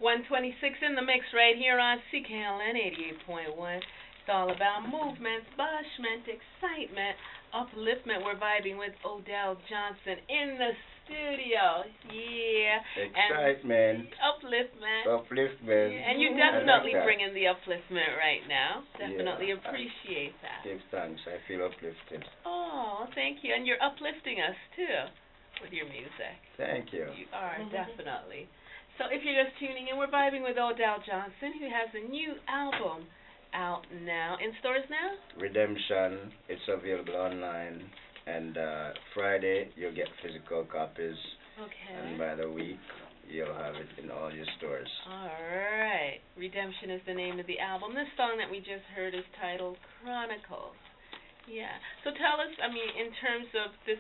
126 in the mix right here on CKLN 88.1. It's all about movement, bushment, excitement, upliftment. We're vibing with Odel Johnson in the studio. Yeah. Excitement. And upliftment. Upliftment. Yeah. And you're definitely bringing the upliftment right now. Definitely appreciate that. Give thanks. I feel uplifted. Oh, thank you. And you're uplifting us too with your music. Thank you. You are, definitely. So if you're just tuning in, we're vibing with Odel Johnson, who has a new album out now. In stores now? Redemption. It's available online. And Friday, you'll get physical copies. Okay. And by the week, you'll have it in all your stores. All right. Redemption is the name of the album. This song that we just heard is titled Chronicles. Yeah. So tell us, I mean, in terms of this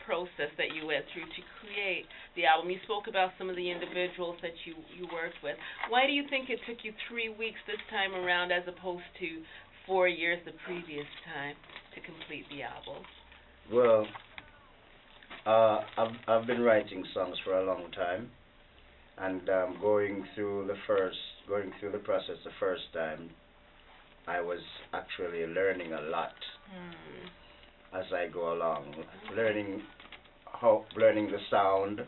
process that you went through to create the album. You spoke about some of the individuals that you worked with. Why do you think it took you 3 weeks this time around as opposed to 4 years the previous time to complete the album? Well, I've been writing songs for a long time, and going through the process the first time, I was actually learning a lot. As I go along, learning the sound,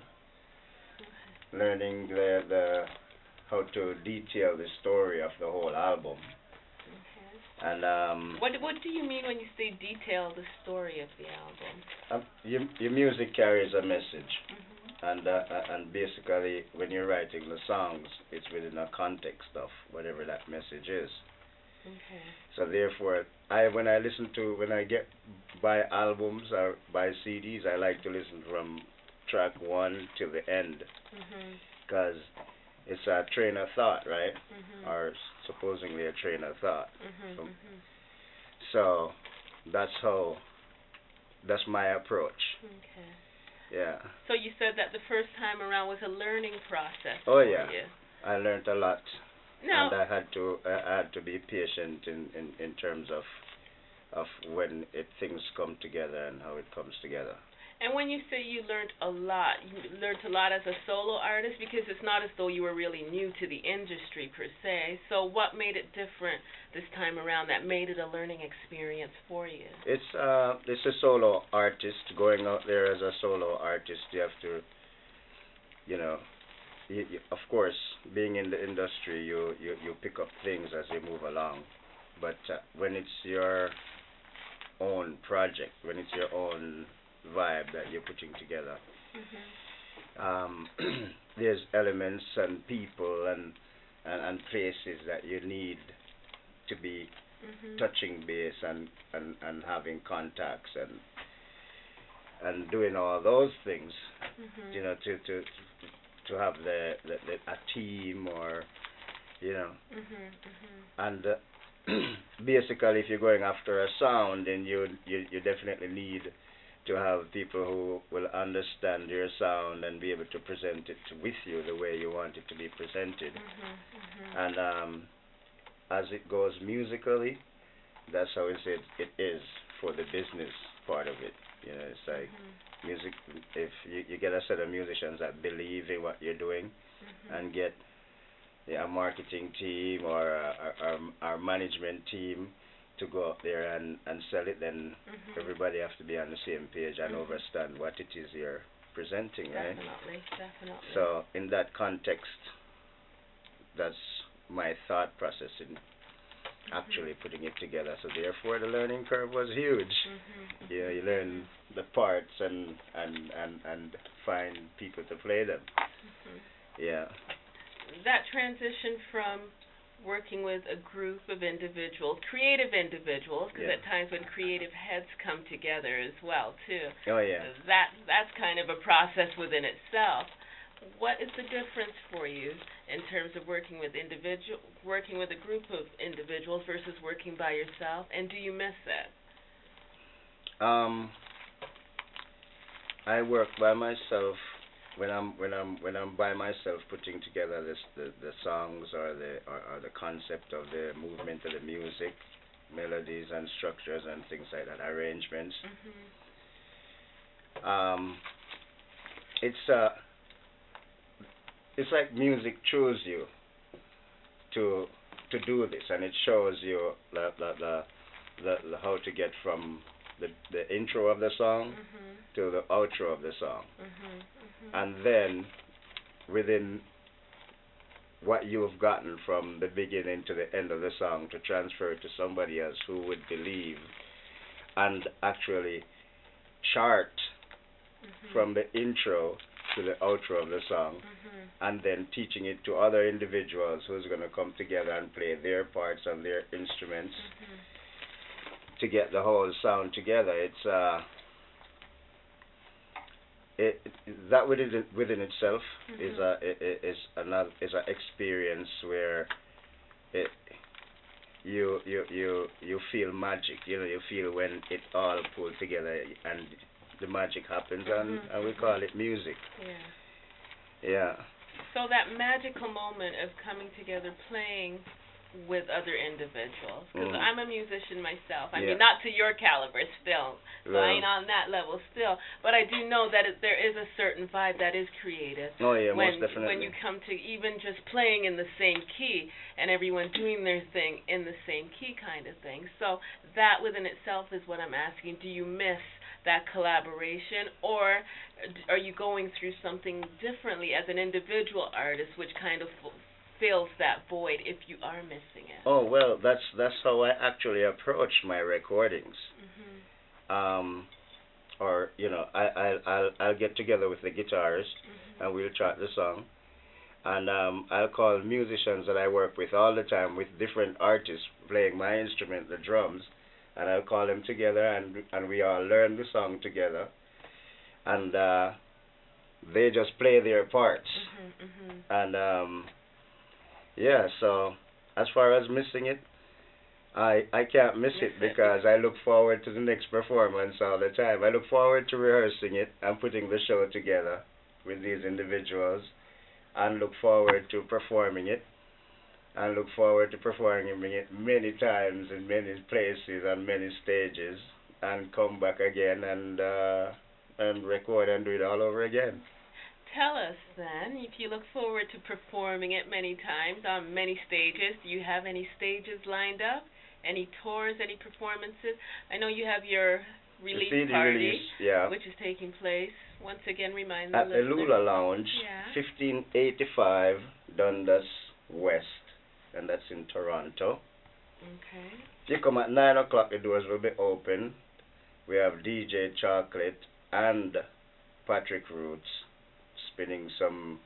learning the how to detail the story of the whole album. Okay. And what do you mean when you say detail the story of the album? Your music carries a message, and basically when you're writing the songs, it's within a context of whatever that message is. Okay. So therefore, when I get buy albums or buy CDs, I like to listen from track 1 till the end, because it's a train of thought, right? Or supposedly a train of thought. So that's my approach. Okay. Yeah. So you said that the first time around was a learning process. Oh yeah. I learned a lot. No. And I had to be patient in terms of when things come together and how it comes together. And when you say you learned a lot as a solo artist, because it's not as though you were really new to the industry per se. So what made it different this time around that made it a learning experience for you? It's a solo artist. Going out there as a solo artist, you have to, of course, being in the industry, you pick up things as you move along. But when it's your own project, when it's your own vibe that you're putting together, there's elements and people and places that you need to be touching base and having contacts and doing all those things, to have a team or and basically if you're going after a sound, then you definitely need to have people who will understand your sound and be able to present it with you the way you want it to be presented. And as it goes musically, that's how it is for the business part of it. It's like music. If you get a set of musicians that believe in what you're doing, and get a marketing team or our management team to go out there and sell it, then everybody has to be on the same page and understand what it is you're presenting, right? Definitely. So in that context, that's my thought process in actually putting it together. So therefore the learning curve was huge. You learn the parts and find people to play them. Yeah. That transition from working with a group of individuals, creative individuals, because at times when creative heads come together as well too. Oh yeah. That's kind of a process within itself. What is the difference for you in terms of working with a group of individuals versus working by yourself, and do you miss it? I work by myself when I'm by myself putting together the songs or the concept of the movement of the music, melodies and structures and things like that, arrangements. It's it's like music chose you to do this, and it shows you the how to get from the intro of the song to the outro of the song, and then within what you've gotten from the beginning to the end of the song to transfer it to somebody else who would believe and actually chart from the intro to the outro of the song, and then teaching it to other individuals who's going to come together and play their parts on their instruments to get the whole sound together. It's that within itself is an experience where you feel magic. You know, you feel when it all pulled together and the magic happens, and we call it music. Yeah. So that magical moment of coming together, playing with other individuals, because I'm a musician myself. I mean, not to your caliber still, so I ain't on that level still, but I do know that there is a certain vibe that is created. Oh yeah, most definitely. When you come to even just playing in the same key and everyone doing their thing in the same key kind of thing. So that within itself is what I'm asking. Do you miss that collaboration, or are you going through something differently as an individual artist, which kind of fills that void if you are missing it? Oh well, that's how I actually approach my recordings. Or you know, I'll get together with the guitarist and we'll chart the song, and I'll call musicians that I work with all the time with different artists playing my instrument, the drums, and I'll call them together and we all learn the song together, and they just play their parts, and yeah, so as far as missing it, I can't miss it because I look forward to the next performance all the time. I look forward to rehearsing it and putting the show together with these individuals, and look forward to performing it, and look forward to performing it many times in many places on many stages, and come back again and record and do it all over again. Tell us then, if you look forward to performing it many times on many stages, do you have any stages lined up? Any tours, any performances? I know you have your release party, which is taking place. Once again, remind the listeners. At the Lula Lounge, 1585 Dundas West, and that's in Toronto. Okay. If you come at 9 o'clock, the doors will be open. We have DJ Chocolate and Patrick Roots spinning some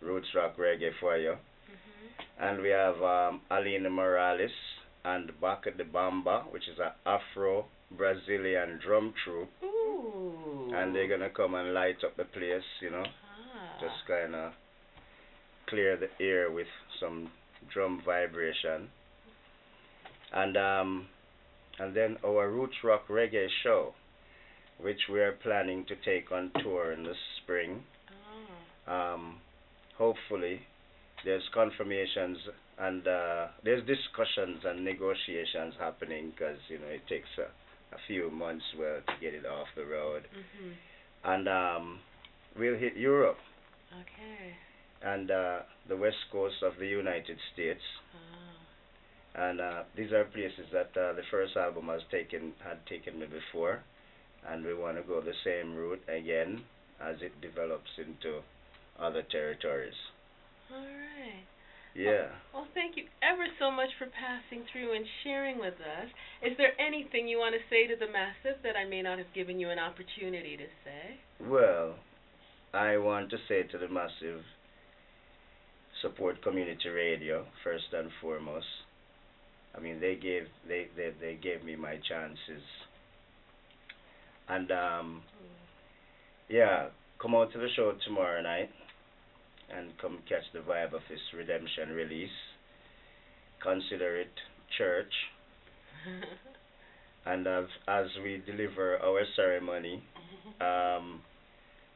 roots rock reggae for you. And we have Alina Morales and Baka de Bamba, which is an Afro-Brazilian drum troupe. Ooh. And they're going to come and light up the place, you know. Just kind of clear the air with some drum vibration. And then our roots rock reggae show, which we are planning to take on tour in the spring. Hopefully there's confirmations and there's discussions and negotiations happening, because you know it takes a few months to get it off the road. And we'll hit Europe. Okay. And the west coast of the United States. And these are places that the first album had taken me before, and we want to go the same route again as it develops into other territories. All right. Yeah. Well, thank you ever so much for passing through and sharing with us. Is there anything you want to say to the massive that I may not have given you an opportunity to say? Well, I want to say to the massive, support community radio first and foremost. I mean, they gave me my chances, and yeah, come out to the show tomorrow night and come catch the vibe of this redemption release. Consider it church. And as we deliver our ceremony,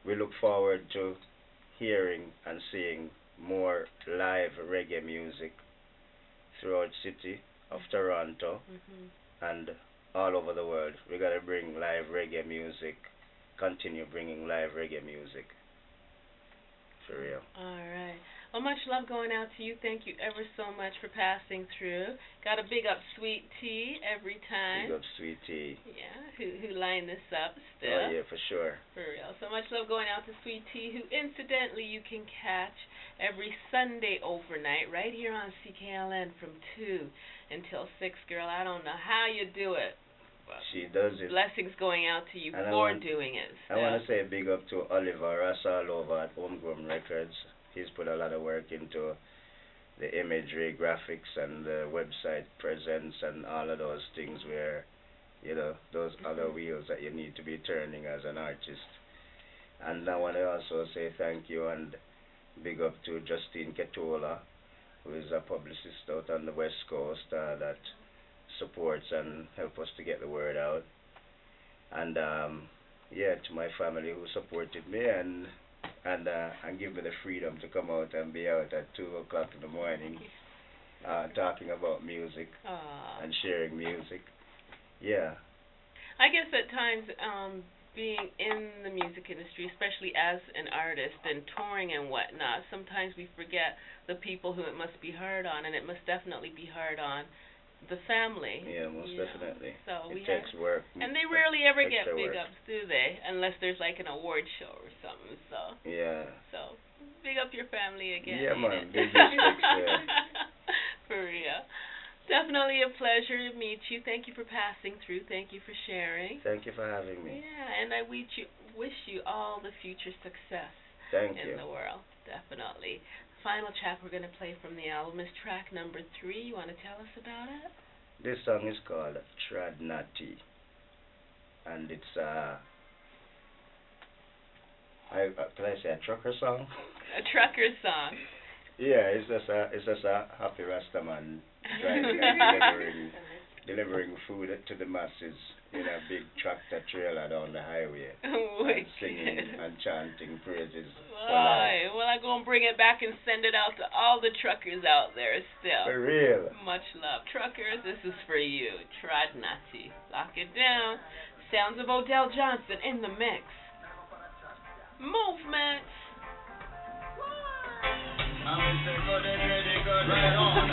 we look forward to hearing and seeing more live reggae music throughout the city of Toronto and all over the world. We gotta bring live reggae music, continue bringing live reggae music. For real. All right. Well, much love going out to you. Thank you ever so much for passing through. Got a big up Sweet Tea every time. Big up Sweet Tea. Yeah, who lined this up still. Oh, yeah, for sure. For real. So much love going out to Sweet Tea, who incidentally you can catch every Sunday overnight right here on CKLN from 2 until 6, girl. I don't know how you do it. She does it. Blessings going out to you And for doing it. I want to say a big up to Oliver Rasalova at Homegrown Records. He's put a lot of work into the imagery, graphics, and the website presence, and all of those things where, you know, those other wheels that you need to be turning as an artist. And I want to also say thank you and big up to Justine Ketola, who is a publicist out on the West Coast that supports and help us to get the word out. And yeah, to my family who supported me and give me the freedom to come out and be out at 2 o'clock in the morning, talking about music and sharing music. Yeah. I guess at times, being in the music industry, especially as an artist and touring and whatnot, sometimes we forget the people who it must be hard on, and it must definitely be hard on the family. Yeah, most definitely. So it takes work. And they rarely ever get big work. ups, do they? Unless there's like an award show or something. So yeah. So big up your family again. Yeah, man. Big respects, yeah. For real. Definitely a pleasure to meet you. Thank you for passing through. Thank you for sharing. Thank you for having me. Yeah, and I wish you all the future success in the world. Definitely. Final track we're going to play from the album is track number 3. You want to tell us about it? This song is called Tradnati, and it's can I say a trucker song? A trucker song. Yeah, it's just a happy Rastaman driving and delivering food to the masses in a big tractor trailer down the highway, and singing and chanting praises for life. Well, I'm going to bring it back and send it out to all the truckers out there still. For real. Much love. Truckers, this is for you. Tradnati. Lock it down. Sounds of Odel Johnson in the mix. Movement. I'm Mr. Good and ready, good, right on.